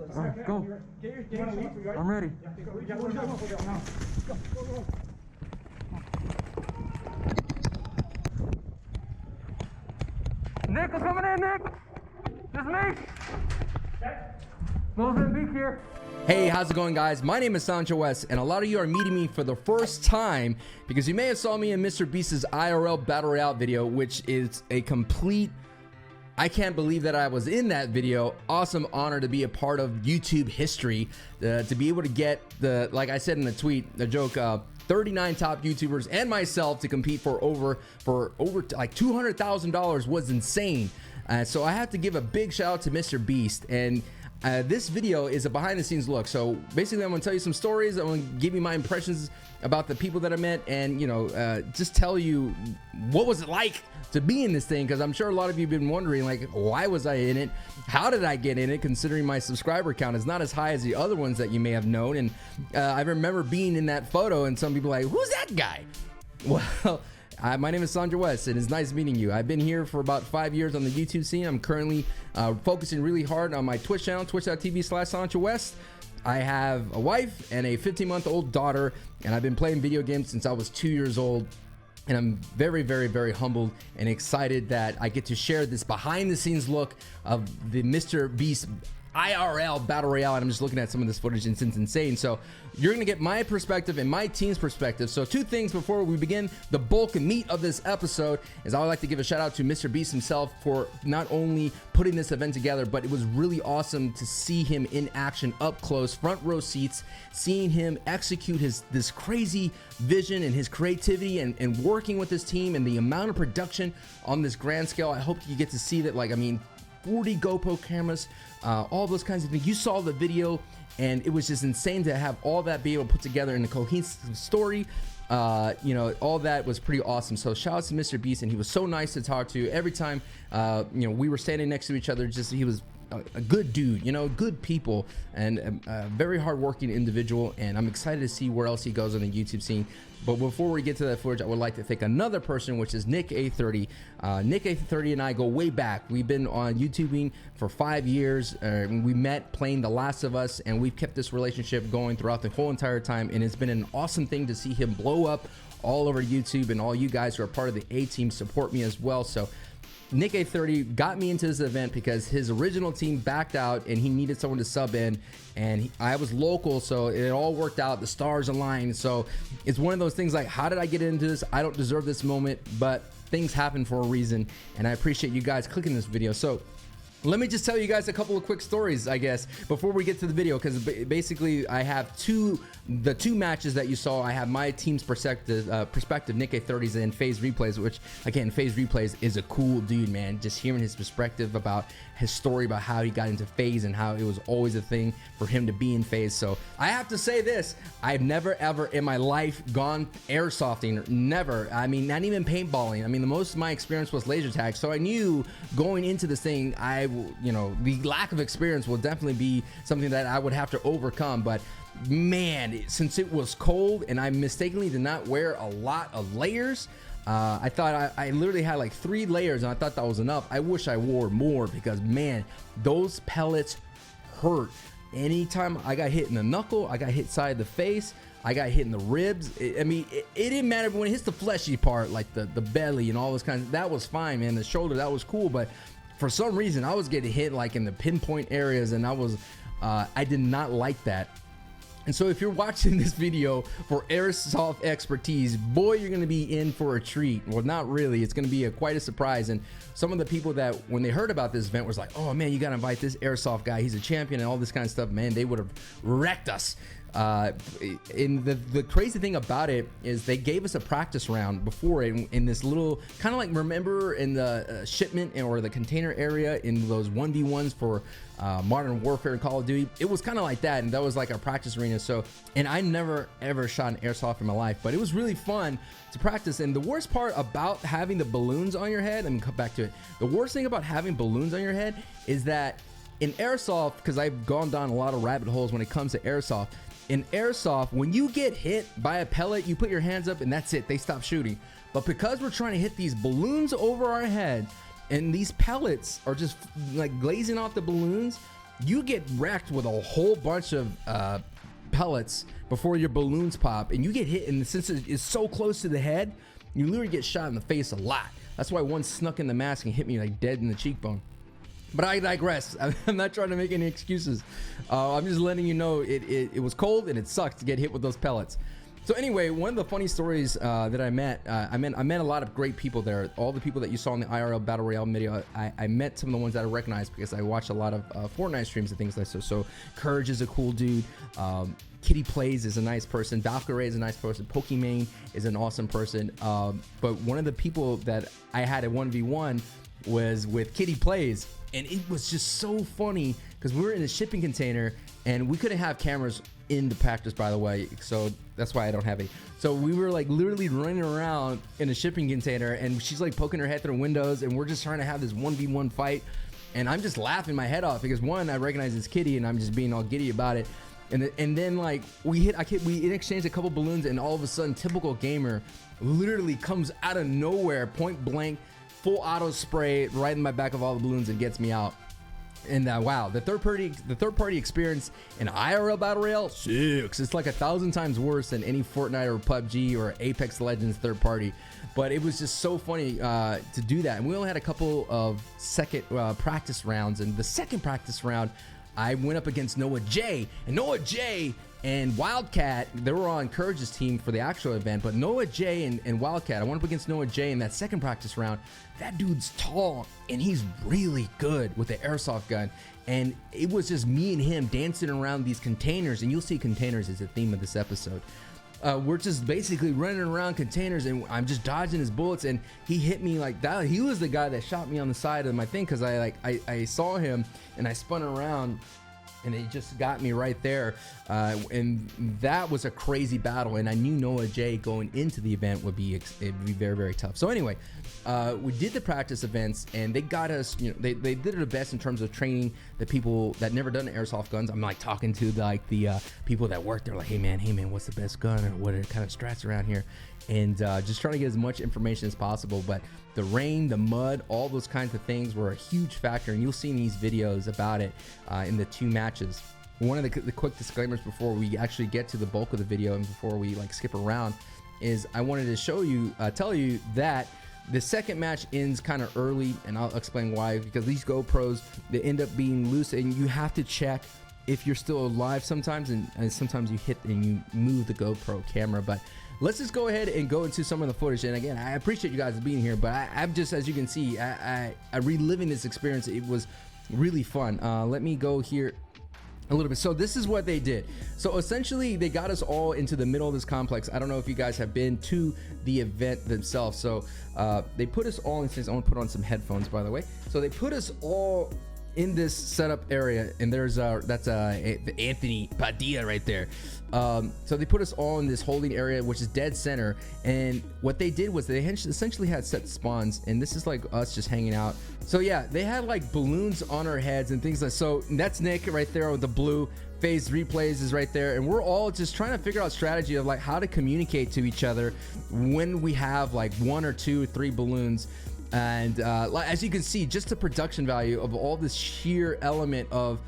All right, go. I'm ready. Nick, what's coming in, Nick? Just me. Mozambique here. Hey, how's it going, guys? My name is SanchoWest, and a lot of you are meeting me for the first time because you may have saw me in Mr.Beast's IRL Battle Royale video, which is a complete... I can't believe that I was in that video. Awesome honor to be a part of YouTube history, to be able to get the, like I said in the tweet, the joke, 39 top YouTubers and myself to compete for over like $200,000 was insane. So I have to give a big shout out to Mr.Beast, and this video is a behind the scenes look. So basically I'm gonna tell you some stories. I'm gonna give you my impressions about the people that I met, and you know, just tell you what was it like to be in this thing, because I'm sure a lot of you have been wondering, like, why was I in it? How did I get in it, considering my subscriber count is not as high as the other ones that you may have known? And I remember being in that photo and some people are like, who's that guy? Well, my name is SanchoWest, and it's nice meeting you. I've been here for about 5 years on the YouTube scene. I'm currently focusing really hard on my Twitch channel, twitch.tv/SanchoWest. I have a wife and a 15-month-old daughter, and I've been playing video games since I was 2 years old. And I'm very, very, very humbled and excited that I get to share this behind-the-scenes look of the Mr.Beast IRL Battle Royale. And I'm just looking at some of this footage, and it's insane. So you're gonna get my perspective and my team's perspective. So two things before we begin the bulk and meat of this episode is I would like to give a shout out to Mr.Beast himself for not only putting this event together, but it was really awesome to see him in action up close, front row seats, seeing him execute this crazy vision and his creativity and working with his team and the amount of production on this grand scale. I hope you get to see that. Like, I mean, 40 GoPro cameras, all those kinds of things. You saw the video, and it was just insane to have all that be able to put together in a cohesive story. You know, all that was pretty awesome. So shout out to Mr.Beast, and he was so nice to talk to. Every time you know, we were standing next to each other, just he was a good dude, you know, good people, and a very hardworking individual. And I'm excited to see where else he goes on the YouTube scene. But before we get to that footage, I would like to thank another person, which is Nickeh30. Nickeh30 and I go way back. We've been on YouTubing for 5 years. We met playing The Last of Us, and we've kept this relationship going throughout the whole entire time. And it's been an awesome thing to see him blow up all over YouTube, and all you guys who are part of the A team support me as well. So Nickeh30 got me into this event because his original team backed out and he needed someone to sub in, and I was local, so it all worked out. The stars aligned. So it's one of those things like, how did I get into this? I don't deserve this moment, but things happen for a reason, and I appreciate you guys clicking this video. So let me just tell you guys a couple of quick stories, I guess, before we get to the video, because basically I have the two matches that you saw. I have my team's perspective, Nickeh30's and Faze Replays, which again, Faze Replays is a cool dude, man. Just hearing his perspective about his story about how he got into Faze and how it was always a thing for him to be in Faze. So I have to say this, I've never ever in my life gone airsofting, never. I mean, not even paintballing. I mean, the most of my experience was laser tag. So I knew going into this thing, you know, the lack of experience will definitely be something that I would have to overcome. But man, since it was cold and I mistakenly did not wear a lot of layers, I thought I literally had like 3 layers, and I thought that was enough. I wish I wore more, because man, those pellets hurt. Anytime I got hit in the knuckle, I got hit side of the face, I got hit in the ribs. I mean, it didn't matter when it hits the fleshy part, like the belly and all those kinds. That was fine, man. The shoulder, that was cool, but for some reason I was getting hit like in the pinpoint areas, and I did not like that. And so if you're watching this video for airsoft expertise, boy, you're going to be in for a treat. Well, not really. It's going to be quite a surprise. And some of the people that, when they heard about this event, was like, oh man, you got to invite this airsoft guy. He's a champion and all this kind of stuff. Man, they would have wrecked us. And the crazy thing about it is they gave us a practice round before it in this little kind of like, remember in the shipment or the container area in those 1v1s for Modern Warfare and Call of Duty. It was kind of like that, and that was like our practice arena. So, and I never ever shot an airsoft in my life, but it was really fun to practice. And the worst part about having the balloons on your head, let me come back to it. The worst thing about having balloons on your head is that in airsoft, because I've gone down a lot of rabbit holes when it comes to airsoft. In airsoft, when you get hit by a pellet, you put your hands up and that's it. They stop shooting. But because we're trying to hit these balloons over our head, and these pellets are just like glazing off the balloons, you get wrecked with a whole bunch of pellets before your balloons pop, and you get hit, and since it is so close to the head, you literally get shot in the face a lot. That's why one snuck in the mask and hit me like dead in the cheekbone. But I digress. I'm not trying to make any excuses. I'm just letting you know it was cold and it sucked to get hit with those pellets. So anyway, one of the funny stories that I met a lot of great people there. All the people that you saw in the IRL Battle Royale video, I met some of the ones that I recognized because I watched a lot of Fortnite streams and things like that. So Courage is a cool dude. Kitty Plays is a nice person. Valkyrie is a nice person. Pokimane is an awesome person. But one of the people that I had at 1v1 was with Kitty Plays, and it was just so funny because we were in a shipping container and we couldn't have cameras in the practice, by the way, so that's why I don't have it. So we were like literally running around in a shipping container, and she's like poking her head through windows, and we're just trying to have this 1v1 fight, and I'm just laughing my head off because one, I recognize it's Kitty and I'm just being all giddy about it, and then like we exchanged a couple balloons, and all of a sudden typical gamer literally comes out of nowhere, point blank, full auto spray right in my back of all the balloons and gets me out. And wow, the third party experience in IRL Battle Royale sucks. It's like 1,000 times worse than any Fortnite or PUBG or Apex Legends third party. But it was just so funny to do that. And we only had a couple of second practice rounds. And the second practice round, I went up against Noah J. And Noah J and Wildcat, they were on Courage's team for the actual event, but Noah J and Wildcat, I went up against Noah J in that second practice round. That dude's tall and he's really good with the airsoft gun, and it was just me and him dancing around these containers, and you'll see containers as a theme of this episode. We're just basically running around containers, and I'm just dodging his bullets, and he hit me like that. He was the guy that shot me on the side of my thing because I saw him and I spun around, and it just got me right there, and that was a crazy battle, and I knew Noah J going into the event would be very, very tough. So anyway, we did the practice events, and they got us, you know, they did their best in terms of training the people that never done airsoft guns. I'm like talking to like the people that work there, like, hey man, what's the best gun, or what are kind of strats around here, and just trying to get as much information as possible. But the rain, the mud, all those kinds of things were a huge factor, and you'll see in these videos about it in the two matches. One of the quick disclaimers before we actually get to the bulk of the video and before we like skip around is I wanted to show you, tell you that the second match ends kind of early, and I'll explain why. Because these GoPros, they end up being loose, and you have to check if you're still alive sometimes, and sometimes you hit and you move the GoPro camera. But let's just go ahead and go into some of the footage. And again, I appreciate you guys being here, but I'm just, as you can see, I reliving this experience. It was really fun. Let me go here a little bit. So this is what they did. So essentially they got us all into the middle of this complex. I don't know if you guys have been to the event themselves. So they put us all in this. I want to put on some headphones, by the way. So they put us all in this setup area, and there's that's Anthony Padilla right there. So they put us all in this holding area, which is dead center, and what they did was they essentially had set spawns, and this is like us just hanging out. So yeah, they had like balloons on our heads and things like so. That's Nick right there with the blue. Faze Replays is right there, and we're all just trying to figure out strategy of like how to communicate to each other when we have like 1 or 2 or 3 balloons. And as you can see, just the production value of all this sheer element of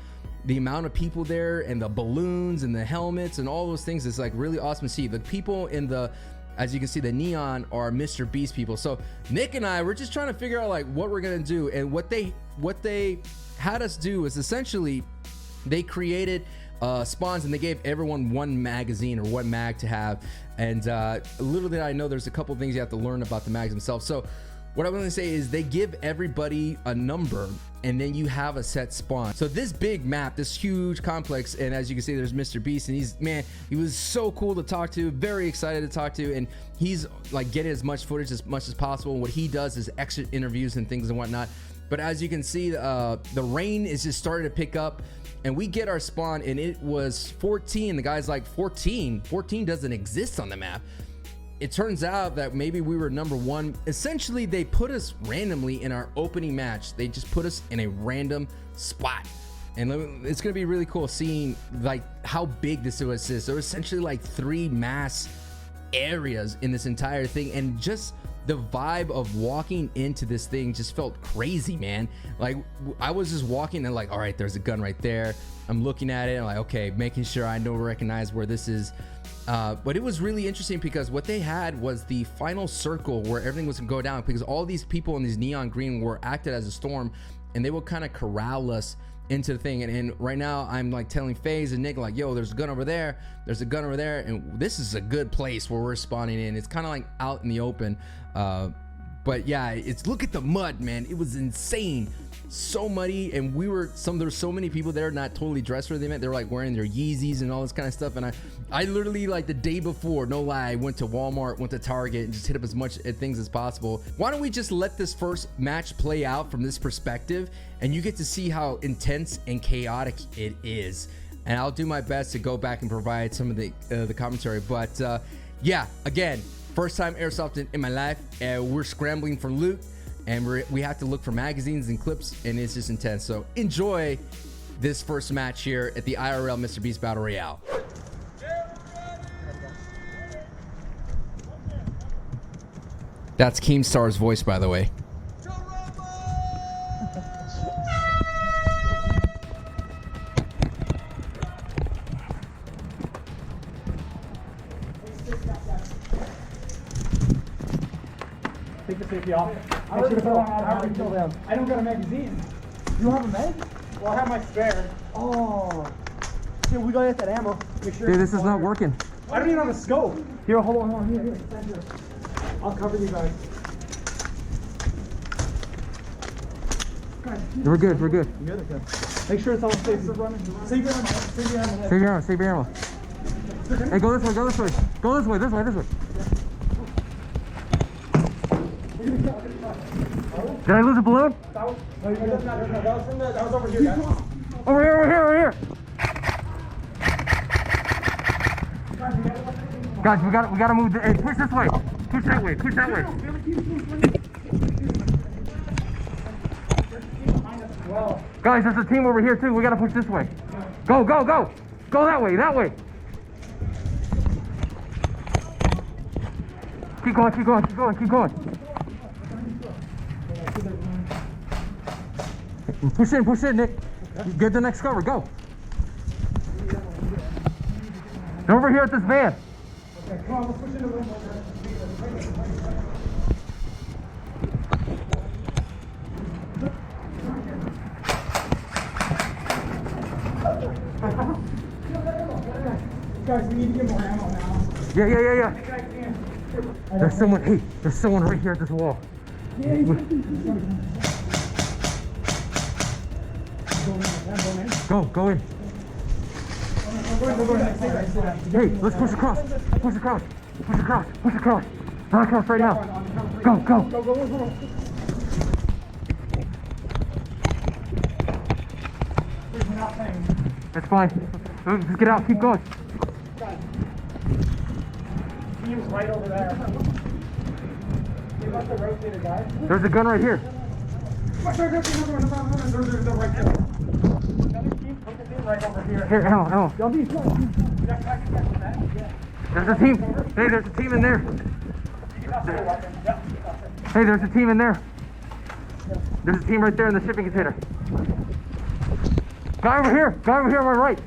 the amount of people there, and the balloons and the helmets and all those things is like really awesome to see. The people in the, as you can see, the neon are Mr.Beast people. So Nick and I, we're just trying to figure out like what we're gonna do, and what they had us do is essentially they created spawns, and they gave everyone 1 magazine or 1 mag to have. And little did I know, there's a couple things you have to learn about the mags themselves. So what I'm going to say is they give everybody a number, and then you have a set spawn. So this big map, this huge complex, and as you can see, there's Mr.Beast, and he was so cool to talk to, very excited to talk to, and he's like getting as much footage as much as possible. And what he does is exit interviews and things and whatnot. But as you can see, the rain is just starting to pick up, and we get our spawn, and it was 14. The guy's like, 14 doesn't exist on the map. It turns out that maybe we were number 1. Essentially, they put us randomly in our opening match. They just put us in a random spot, and it's gonna be really cool seeing like how big this is. There were essentially like 3 mass areas in this entire thing, and just the vibe of walking into this thing just felt crazy, man. Like I was just walking and like, all right, there's a gun right there. I'm looking at it and like, okay, making sure I recognize where this is. But it was really interesting because what they had was the final circle where everything was gonna go down, because all these people in these neon green were acted as a storm, and they will kind of corral us into the thing. And right now I'm like telling Faze and Nick like, yo, there's a gun over there, there's a gun over there, and this is a good place where we're spawning in. It's kind of like out in the open, but yeah, it's, look at the mud, man. It was insane, so muddy. And there's so many people there not totally dressed for the event. They were like wearing their Yeezys and all this kind of stuff. And I literally, like the day before, no lie, I went to Walmart, went to Target, and just hit up as much things as possible. Why don't we just let this first match play out from this perspective, and you get to see how intense and chaotic it is. And I'll do my best to go back and provide some of the commentary. But yeah, again, first time airsoft in my life. We're scrambling for loot, and we have to look for magazines and clips, and it's just intense. So enjoy this first match here at the IRL Mr.Beast Battle Royale. That's Keemstar's voice, by the way. Take the safety off. I don't got a magazine. You have a mag? Well, I have my spare. Oh. Here, we gotta get that ammo. Make sure. Dude, this is not working. I don't even have a scope. Here, hold on. Here. I'll cover you guys. We're good. You good? Okay. Make sure it's all safe. Save your ammo. Save your ammo. Hey, go this way. Go this way. This way. Did I lose a balloon? That was over here, guys. Over here. Guys, we gotta move. Hey, push this way. Push that way. Guys, there's a team over here too. We gotta push this way. Go. Go that way. Keep going. Push in, Nick. Get the next cover, go. They're over here at this van. Okay, come on, let's push into the room. Guys, we need to get more ammo now. Yeah. There's someone right here at this wall. Go in. Hey, let's push across. Not across right now. Go. That's fine. Just get out, keep going. Team's right over there. They must have rotated, guys. There's a gun right here. They're right there. Another team, right over here. Here, ammo. There's a team. Hey, there's a team in there. Hey, there's a team in there. There's a team right there in the shipping container. Guy over here on my right.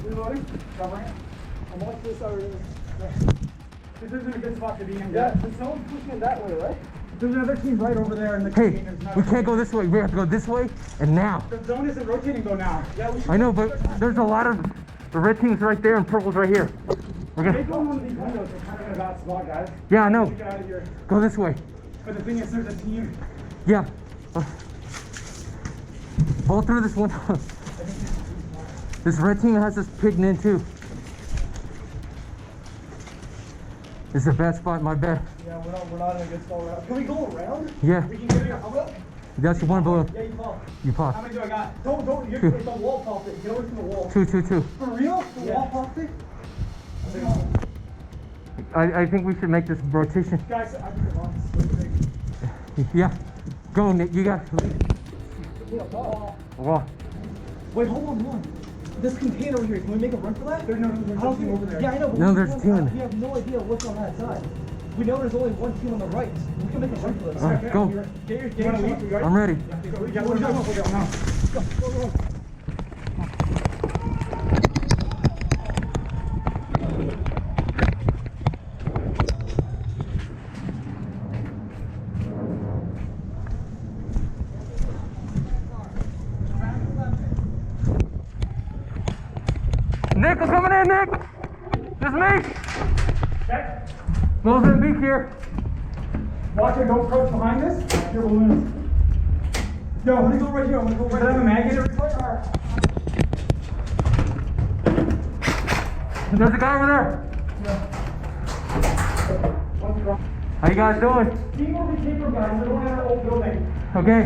Reloading. Covering it. I'm watching this over here. This isn't a good spot to be in. Yeah, there's someone pushing it that way, right? There's another team right over there in the container. We can't go this way. We have to go this way and now. The zone isn't rotating though now. Yeah, we should. I know, but there's a lot of the red team's right there and purple's right here. We're gonna go in one of these windows. We're kind of in a bad spot, guys. Yeah, I know. Get out of here. Go this way. But the thing is, there's a team. Yeah. All through this window. This red team has us pigged in too. This is a bad spot, my bad. Yeah, we're not in a good spot right now. Can we go around? Yeah. We can get in. How about? That's your one balloon. Yeah, you pop. You pop. How many do I got? Don't. You're the wall popped it. Get away from the wall. Two. For real? The wall popped it? I think we should make this rotation. Guys, I think it's on. Yeah. Go, Nick. You got. Wall. Wait, hold on. This container over here, can we make a run for that? There's no I don't think over there. Yeah, I know. No, there's a team in there. We have no idea what's on that side. We know there's only one team on the right. We can make a run for this. All right, go. Get your I'm ready. Go. Nick, I'm coming in, Nick. This is me. Okay. Mozambique here. Watch it, don't approach behind this. Your balloons. Yo, I'm gonna go right here. I'm gonna go right here. Have a mag in it. There's a guy over there. How you guys doing? Team where we came from, guys. We're going to our old building. Okay.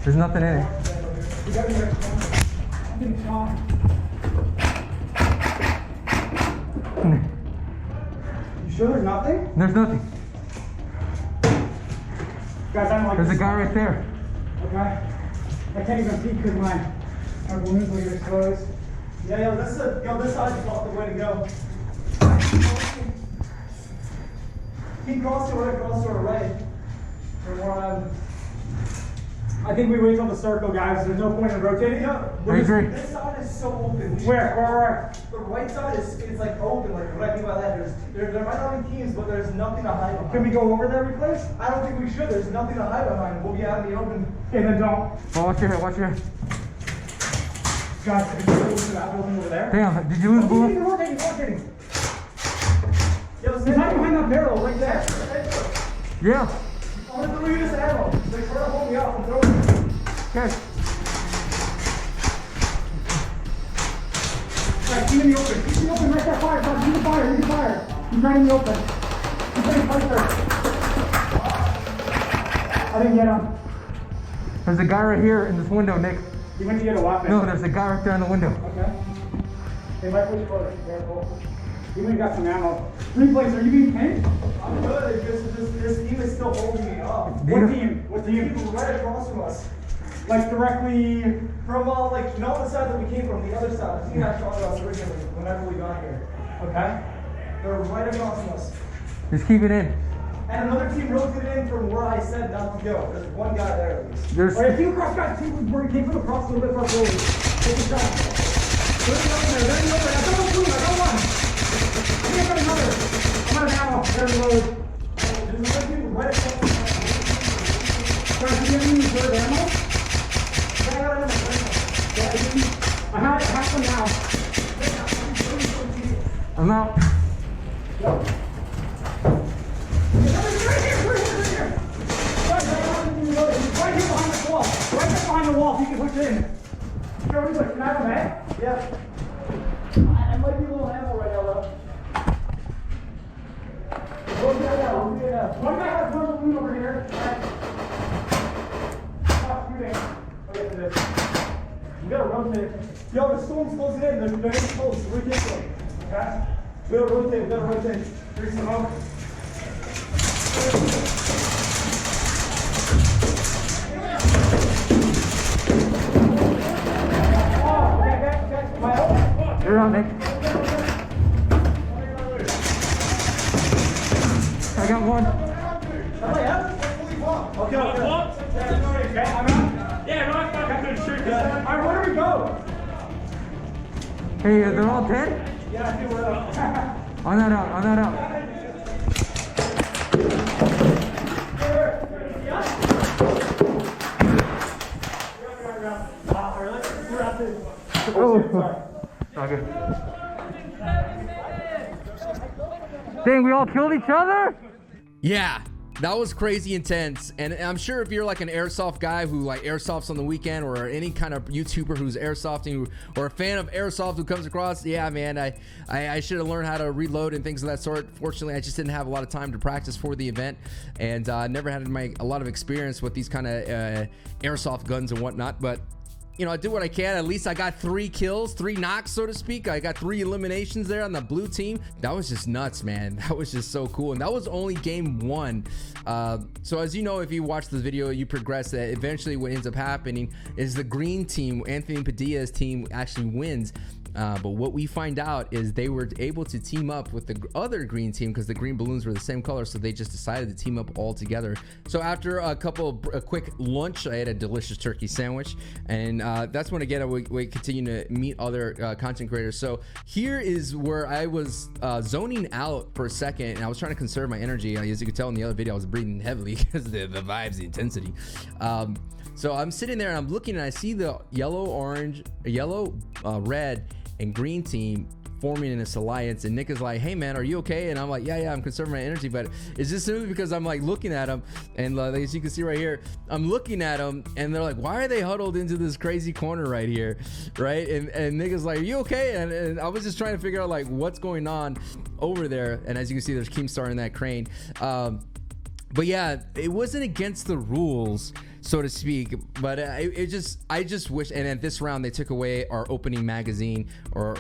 There's nothing in it. We got your I'm getting shot. You sure there's nothing? There's nothing. Guys, I don't like There's this a guy song. right there. Okay. I can't even see because my balloons will get exposed. Yeah, this side is not the way to go. Keep crossing right across to our right. From where I think we wait till the circle, guys. There's no point in rotating. I agree. This side is so open. Where? The right side is like open. Like what I mean by that, there might not be teams, but there's nothing to hide behind. Can we go over there, replace? I don't think we should. There's nothing to hide behind. We'll be out in the open. Okay, then don't. Oh, watch your head, watch your head. Guys, if you go to that building over there. Damn, did you lose blue? Rotating. Yo, He's not behind that barrel right there. Yeah. I'm gonna throw you this ammo. Like, try to hold me up and throw it. Okay. Alright, keep in the open. Keep in the open right there. Fire, guys. You can fire. He's right in the open. He's getting closer. I didn't get him. There's a guy right here in this window, Nick. He went to get a weapon. No, there's a guy right there in the window. Okay. They might push forward. Careful. He went and got some ammo. Replays, are you being pinned? I'm good. It's just this team is still holding me up. What team? The team right across from us. Like directly. From like not the side that we came from, the other side. The team that shot at us originally whenever we got here. Okay. They're right across from us. Just keep it in. And another team rotated in from where I said not to go. There's one guy there at least. There's Alright, team across, guys. Team where he came from across a little bit further. Take a shot. There's another. I got one. I think I got another. I'm out of ammo. There's load. There's another team right across from us. Guys, do you have any reserve ammo? Yeah, I got another. I have some now. I'm out. Right here behind the wall. Right there behind the wall. You can push in. Can I have a mag? Yeah. I might be a little ammo right now, though. One guy has one balloon over here. Stop shooting. I'll get to this. We gotta rotate. Yo, the storm's closing in. They're getting close. We're getting Okay. We gotta rotate. Here's some smoke. You're on, Nick. I got one. Okay. I'm out. Yeah, no, I got good shoot. Alright, where do we go? Hey, they're all dead? Yeah, I think we're up. On that out. Oh. Okay. Dang, we all killed each other? Yeah, that was crazy intense. And I'm sure if you're like an airsoft guy who like airsofts on the weekend, or any kind of YouTuber who's airsofting, or a fan of airsoft who comes across, yeah, man, I should have learned how to reload and things of that sort. Fortunately, I just didn't have a lot of time to practice for the event, and never had a lot of experience with these kind of airsoft guns and whatnot. But you know, I did what I can. At least I got 3 kills, 3 knocks, so to speak. I got 3 eliminations there on the blue team. That was just nuts, man. That was just so cool. And that was only game 1. So as you know, if you watch this video, you progress, that eventually what ends up happening is the green team, Anthony Padilla's team, actually wins. But what we find out is they were able to team up with the other green team because the green balloons were the same color, so they just decided to team up all together. So after a quick lunch, I had a delicious turkey sandwich, and that's when again we continue to meet other content creators. So here is where I was zoning out for a second, and I was trying to conserve my energy. As you could tell in the other video, I was breathing heavily because the vibes, the intensity. So I'm sitting there and I'm looking, and I see the yellow, red, and green team forming in this alliance, and Nick is like, hey man, are you okay? And I'm like, yeah, I'm conserving my energy. But it's just simply because I'm like looking at them, and as you can see right here, I'm looking at them, and they're like, why are they huddled into this crazy corner right here, right? And Nick is like, are you okay? And I was just trying to figure out like what's going on over there. And as you can see, there's Keemstar in that crane. But yeah, it wasn't against the rules, so to speak, but I just wish. And at this round they took away our opening magazine, or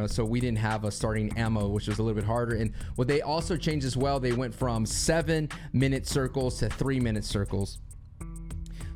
so we didn't have a starting ammo, which was a little bit harder. And what they also changed as well, they went from 7-minute circles to 3-minute circles.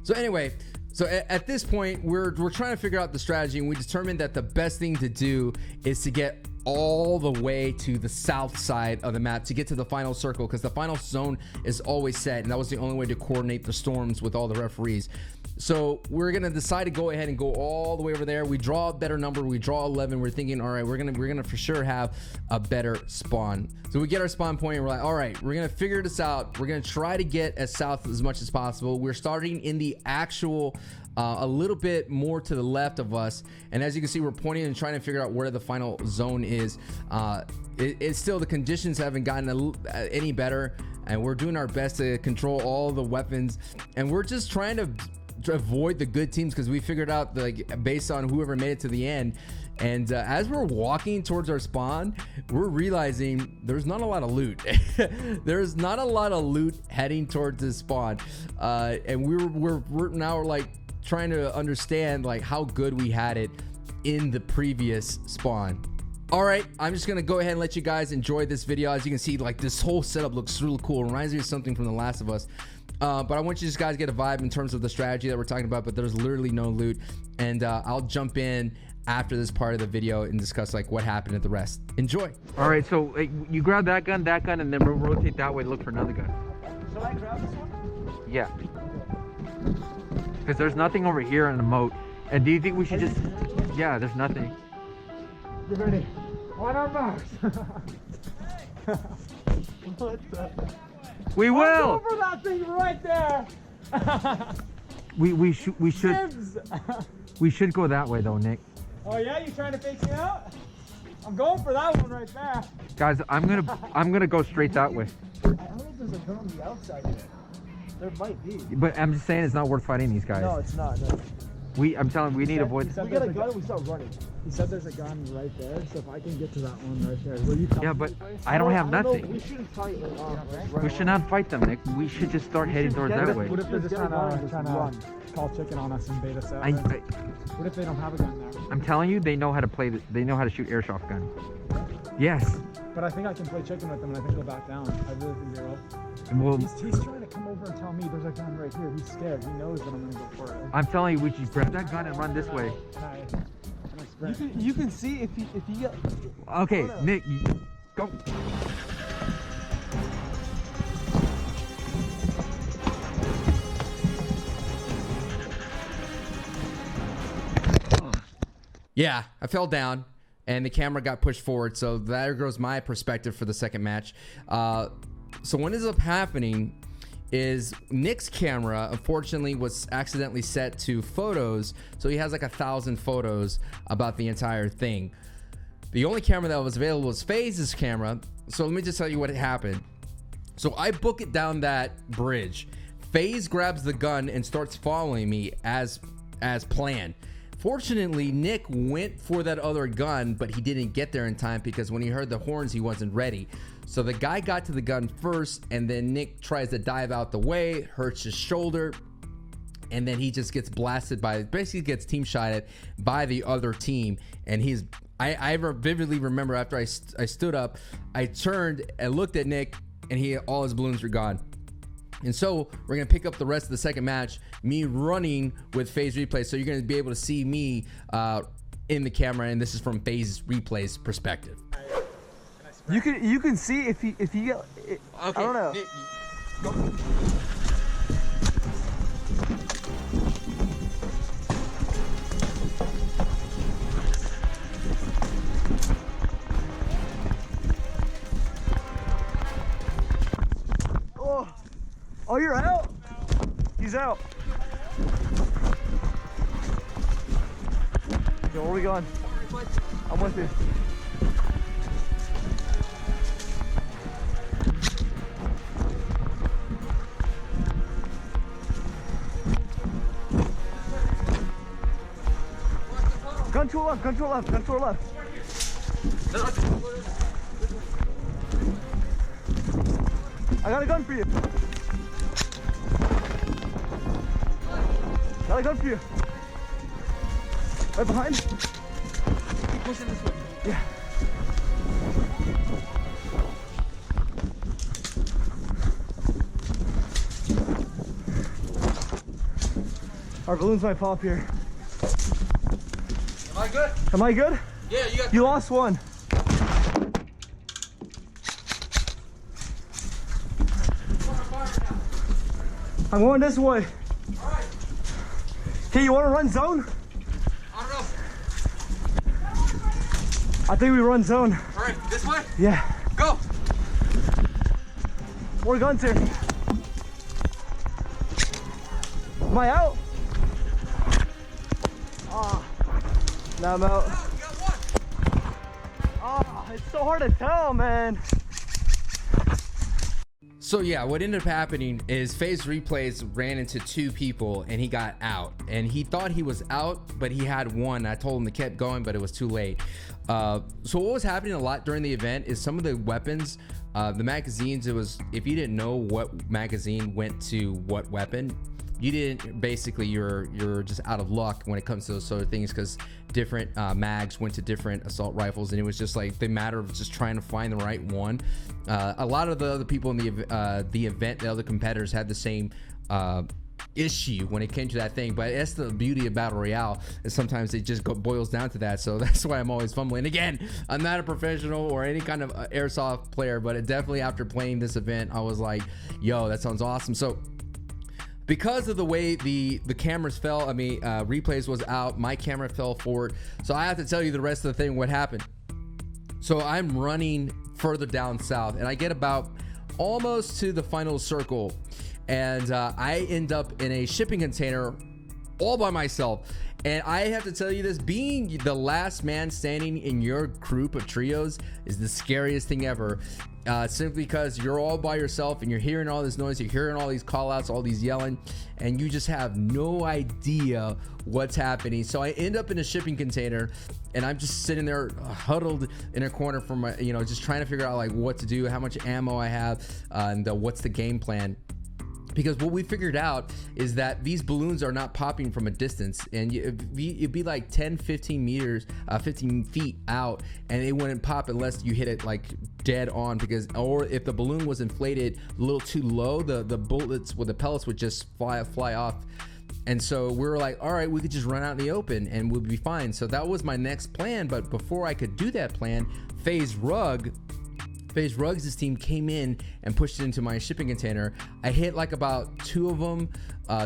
So anyway, so at this point we're trying to figure out the strategy, and we determined that the best thing to do is to get all the way to the south side of the map to get to the final circle, because the final zone is always set, and that was the only way to coordinate the storms with all the referees. So we're gonna decide to go ahead and go all the way over there. We draw a better number, we draw 11. We're thinking, all right, we're gonna for sure have a better spawn. So we get our spawn point, and we're like, all right, we're gonna figure this out. We're gonna try to get as south as much as possible. We're starting in the actual a little bit more to the left of us, and as you can see, we're pointing and trying to figure out where the final zone is. It's still, the conditions haven't gotten any better, and we're doing our best to control all the weapons, and we're just trying to avoid the good teams, because we figured out, like, based on whoever made it to the end. And as we're walking towards our spawn, we're realizing there's not a lot of loot. There's not a lot of loot heading towards this spawn, and we're now like trying to understand like how good we had it in the previous spawn. All right, I'm just gonna go ahead and let you guys enjoy this video. As you can see, like, this whole setup looks really cool. It reminds me of something from The Last of Us. But I want you guys to get a vibe in terms of the strategy that we're talking about, but there's literally no loot. And I'll jump in after this part of the video and discuss like what happened at the rest. Enjoy. All right, so you grab that gun, and then we'll rotate that way to look for another gun. Should I grab this one? Yeah. Because there's nothing over here in the moat. And do you think we should just... Yeah, there's nothing. You ready? On our marks. What the... We will! I'll go for that thing right there! we should go that way though, Nick. Oh yeah, you trying to fake me out? I'm going for that one right there. Guys, I'm gonna go straight that way. I don't know if there's a gun on the outside yet. There might be. But I'm just saying, it's not worth fighting these guys. No, it's not. No. I'm telling you, we need to avoid. We got a gun and we start running. He said there's a gun right there, so if I can get to that one right there. Will you come? Yeah, but I don't have nothing. We shouldn't fight. We should not fight them, Nick. We should just start heading towards that way. What if they're just trying to call chicken on us in beta 7? What if they don't have a gun there? I'm telling you, they know how to play. They know how to shoot airsoft gun. Yes. But I think I can play chicken with them, and I think they'll back down. I really think they're up. Well, he's trying to come over and tell me there's a gun right here. He's scared. He knows that I'm gonna go for it. I'm telling you, we should grab that gun and run this way. You can see if you get. Okay, Nick, go. Yeah, I fell down and the camera got pushed forward, so there goes my perspective for the second match. So what ends up happening is Nick's camera, unfortunately, was accidentally set to photos, so he has like 1,000 photos about the entire thing. The only camera that was available was Faze's camera, so let me just tell you what happened. So I book it down that bridge. Faze grabs the gun and starts following me as planned. Fortunately, Nick went for that other gun, but he didn't get there in time because when he heard the horns, he wasn't ready. So the guy got to the gun first, and then Nick tries to dive out the way, hurts his shoulder, and then he just gets blasted by, basically gets team shotted by the other team. And I vividly remember after I stood up, I turned and looked at Nick, and all his balloons were gone. And so we're gonna pick up the rest of the second match, me running with Faze Replays. So you're gonna be able to see me in the camera, and this is from Faze Replays perspective. You can see if you get. Okay. I don't know. Go. Oh, you're out? He's out. Okay, where are we going? I'm with you. Gun to our left, gun to our left, gun to our left. I got a gun for you. Got a gun for you. Right behind. Keep pushing this way. Yeah. Our balloons might pop here. Am I good? Am I good? Yeah, you got. You lost one. I'm going this way. Alright. Okay, you want to run zone? I don't know. I think we run zone. Alright, this way? Yeah. Go! More guns here. Am I out? Ah, now I'm out. Ah, it's so hard to tell, man. So yeah, what ended up happening is Faze Replays ran into two people and he got out, and he thought he was out, but he had one. I told him to keep going, but it was too late. So what was happening a lot during the event is some of the weapons, the magazines, it was, if you didn't know what magazine went to what weapon, you didn't, basically you're just out of luck when it comes to those sort of things, because different mags went to different assault rifles, and it was just like the matter of just trying to find the right one. A lot of the other people in the event, the other competitors, had the same issue when it came to that thing, but that's the beauty of Battle Royale, is sometimes it just boils down to that. So that's why I'm always fumbling. Again, I'm not a professional or any kind of airsoft player, but it definitely, after playing this event, I was like, yo, that sounds awesome. So because of the way the cameras fell, I mean, Replays was out, my camera fell forward, so I have to tell you the rest of the thing, what happened. So I'm running further down south, and I get about almost to the final circle, and I end up in a shipping container all by myself. And I have to tell you this, being the last man standing in your group of trios is the scariest thing ever, simply because you're all by yourself and you're hearing all this noise, you're hearing all these call outs, all these yelling, and you just have no idea what's happening. So I end up in a shipping container, and I'm just sitting there huddled in a corner from my, you know, just trying to figure out like what to do, how much ammo I have, and what's the game plan. Because what we figured out is that these balloons are not popping from a distance, and it'd be like 10-15 meters, 15 feet out, and it wouldn't pop unless you hit it like dead on. Because, or if the balloon was inflated a little too low, the bullets with the pellets would just fly off. And so we were like, all right, we could just run out in the open and we'll be fine. So that was my next plan. But before I could do that plan, FaZe Rugs' team came in and pushed it into my shipping container. I hit like about two of them,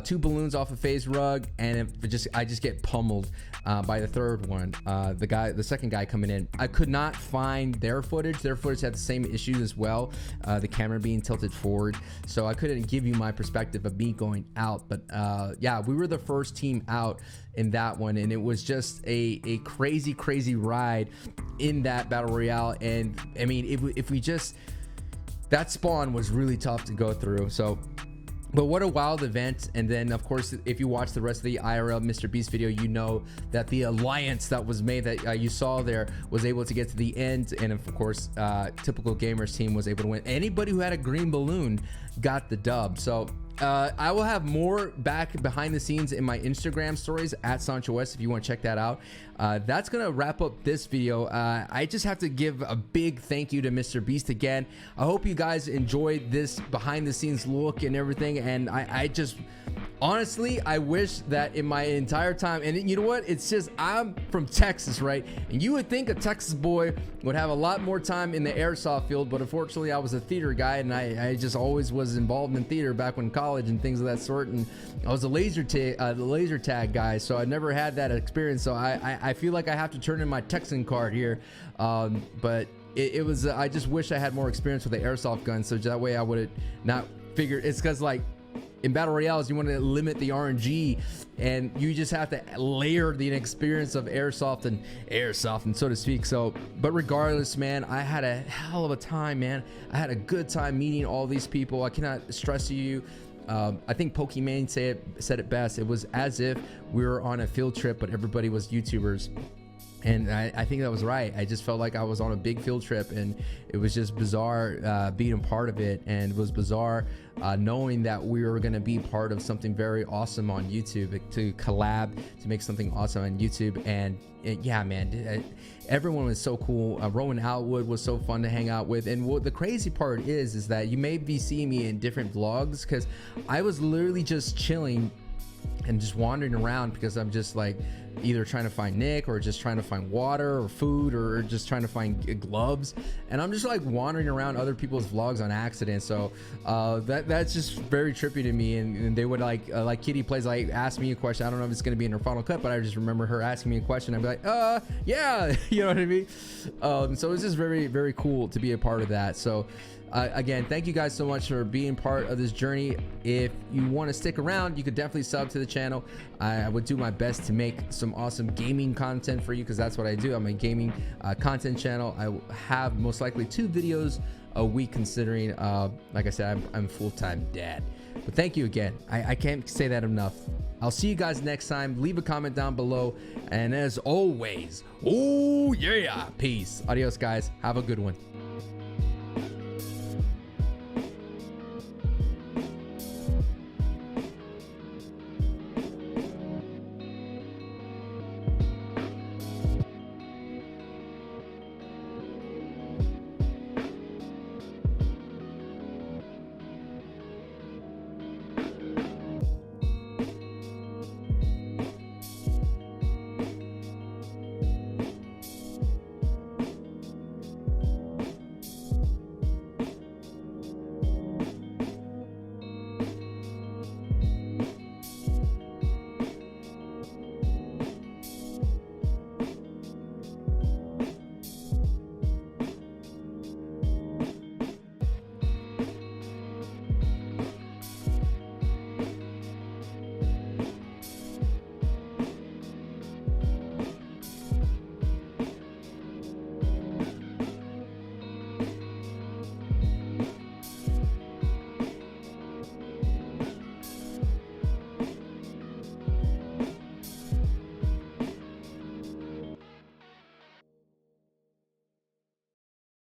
two balloons off of FaZe Rug, and I just get pummeled by the third one. The second guy coming in, I could not find their footage. Their footage had the same issues as well, the camera being tilted forward, so I couldn't give you my perspective of me going out. But yeah, we were the first team out in that one, and it was just a crazy ride in that Battle Royale. And I mean, if we just, that spawn was really tough to go through. So, but what a wild event. And then of course, if you watch the rest of the IRL Mr.Beast video, you know that the alliance that was made, that you saw there, was able to get to the end. And of course, Typical Gamers team was able to win. Anybody who had a green balloon got the dub. So I will have more back behind the scenes in my Instagram stories at SanchoWest if you want to check that out. That's gonna wrap up this video. I just have to give a big thank you to Mr.Beast again. I hope you guys enjoyed this behind the scenes look and everything, and I just honestly, I wish that in my entire time, and you know what, it's just, I'm from Texas, right? And you would think a Texas boy would have a lot more time in the airsoft field, but unfortunately I was a theater guy, and I just always was involved in theater back when college and things of that sort, and I was a laser tag guy, so I never had that experience. So I feel like I have to turn in my Texan card here, but it was, I just wish I had more experience with the airsoft gun, so that way I would have not figured. It's because, like, in battle royales, you want to limit the RNG, and you just have to layer the experience of airsoft and so to speak. So, but regardless, man, I had a hell of a time, man. I had a good time meeting all these people. I cannot stress to you. I think Pokemon said it best. It was as if we were on a field trip, but everybody was YouTubers. And I think that was right. I just felt like I was on a big field trip, and it was just bizarre being a part of it, and it was bizarre knowing that we were going to be part of something very awesome on YouTube, to collab, to make something awesome on YouTube. And yeah, man, everyone was so cool. Rowan Outwood was so fun to hang out with. And what the crazy part is that you may be seeing me in different vlogs, because I was literally just chilling and just wandering around, because I'm just like either trying to find Nick, or just trying to find water or food, or just trying to find gloves, and I'm just like wandering around other people's vlogs on accident. So that's just very trippy to me. And they would like Kitty Plays, like, ask me a question. I don't know if it's going to be in her final cut, but I just remember her asking me a question. I'd be like, yeah, you know what I mean? So it's just very, very cool to be a part of that. So again, thank you guys so much for being part of this journey. If you want to stick around, you could definitely sub to the channel. I would do my best to make some awesome gaming content for you, because that's what I do. I'm a gaming content channel. I have most likely 2 videos a week, considering like I said, I'm a full-time dad. But thank you again. I can't say that enough. I'll see you guys next time. Leave a comment down below, and as always, oh yeah, peace. Adios, guys. Have a good one.